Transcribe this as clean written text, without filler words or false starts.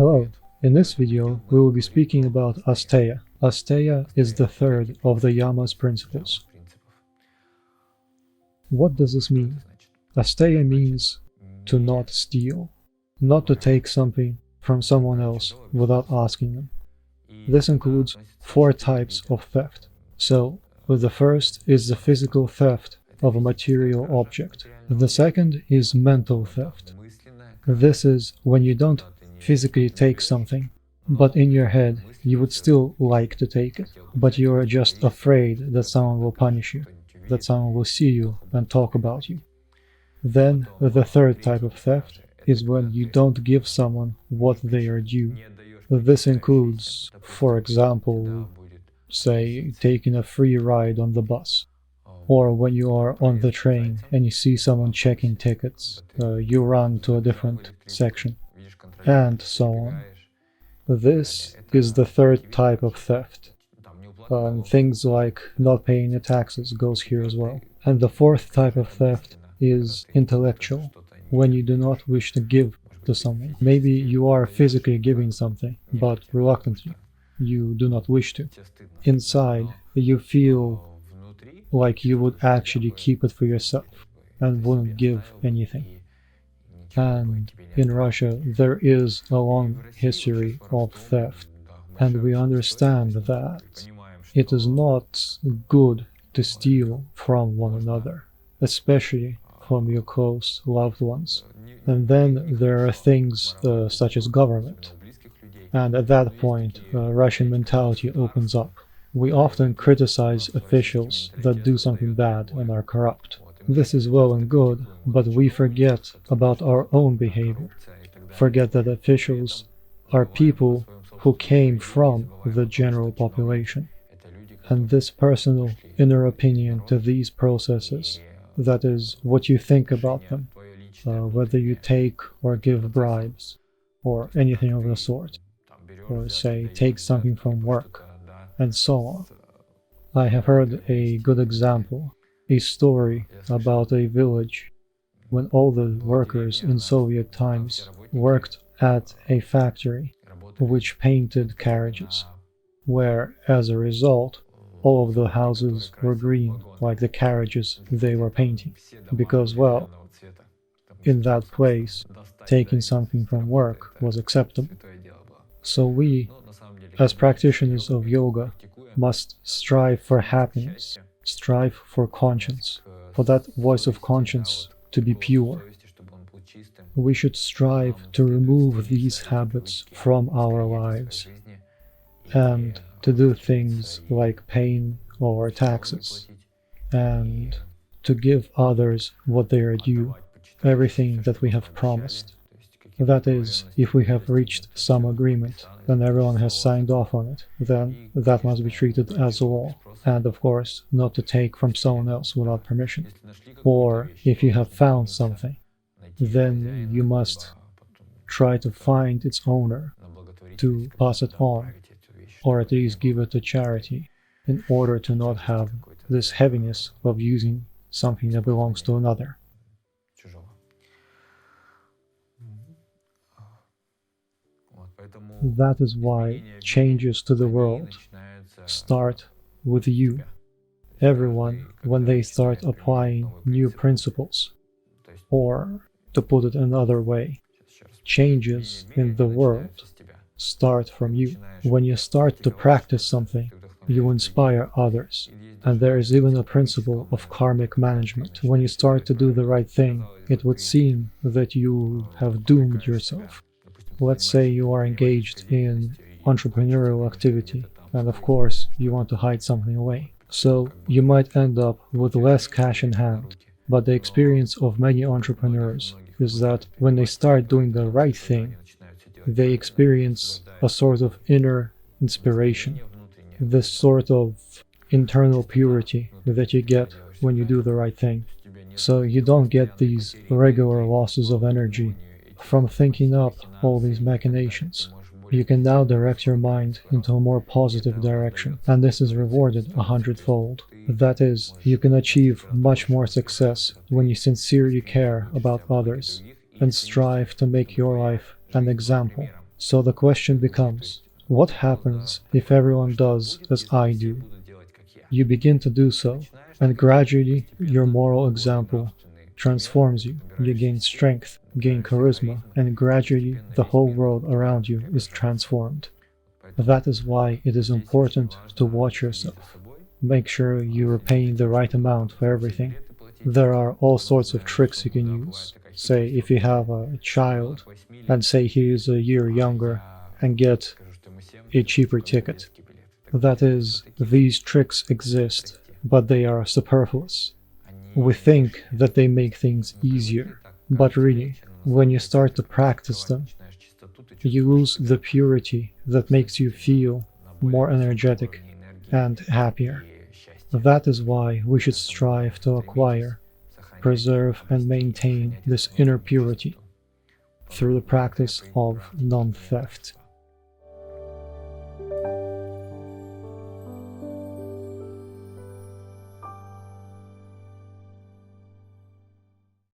Hello, in this video we will be speaking about ASTEYA. ASTEYA is the third of the Yama's principles. What does this mean? ASTEYA means to not steal, not to take something from someone else without asking them. This includes 4 types of theft. So, the first is the physical theft of a material object. The second is mental theft. This is when you don't physically take something, but in your head you would still like to take it, but you are just afraid that someone will punish you, that someone will see you and talk about you. Then the third type of theft is when you don't give someone what they are due. This includes, for example, say taking a free ride on the bus, or when you are on the train and you see someone checking tickets, you run to a different section, and so on. This is the third type of theft. Things like not paying the taxes goes here as well. And the fourth type of theft is intellectual, when you do not wish to give to someone. Maybe you are physically giving something, but reluctantly. You do not wish to. Inside, you feel like you would actually keep it for yourself and wouldn't give anything. And in Russia, there is a long history of theft, and we understand that it is not good to steal from one another, especially from your close loved ones. And then there are things such as government. And at that point, Russian mentality opens up. We often criticize officials that do something bad and are corrupt. This is well and good, but we forget about our own behavior. Forget that officials are people who came from the general population. And this personal inner opinion to these processes, that is, what you think about them, whether you take or give bribes, or anything of the sort, or say take something from work, and so on. I have heard a good example, a story about a village when all the workers in Soviet times worked at a factory which painted carriages, where as a result all of the houses were green like the carriages they were painting, because, well, in that place taking something from work was acceptable. So we, as practitioners of yoga, must strive for happiness, strive for conscience, for that voice of conscience to be pure. We should strive to remove these habits from our lives and to do things like paying our taxes and to give others what they are due, everything that we have promised. That is, if we have reached some agreement, and everyone has signed off on it, then that must be treated as law, and of course, not to take from someone else without permission. Or, if you have found something, then you must try to find its owner, to pass it on, or at least give it to charity, in order to not have this heaviness of using something that belongs to another. That is why changes to the world start with you. Everyone, when they start applying new principles, or, to put it another way, changes in the world start from you. When you start to practice something, you inspire others. And there is even a principle of karmic management. When you start to do the right thing, it would seem that you have doomed yourself. Let's say you are engaged in entrepreneurial activity, and of course you want to hide something away. So you might end up with less cash in hand, but the experience of many entrepreneurs is that when they start doing the right thing, they experience a sort of inner inspiration, this sort of internal purity that you get when you do the right thing. So you don't get these regular losses of energy from thinking up all these machinations. You can now direct your mind into a more positive direction, and this is rewarded 100-fold. That is, you can achieve much more success when you sincerely care about others and strive to make your life an example So the question becomes, what happens if everyone does as I do? You begin to do so, and gradually your moral example transforms you. You gain strength, gain charisma, and gradually the whole world around you is transformed. That is why it is important to watch yourself. Make sure you are paying the right amount for everything. There are all sorts of tricks you can use. Say if you have a child and say he is a year younger and get a cheaper ticket. That is, these tricks exist, but they are superfluous. We think that they make things easier, but really, when you start to practice them, you lose the purity that makes you feel more energetic and happier. That is why we should strive to acquire, preserve, and maintain this inner purity through the practice of non-theft.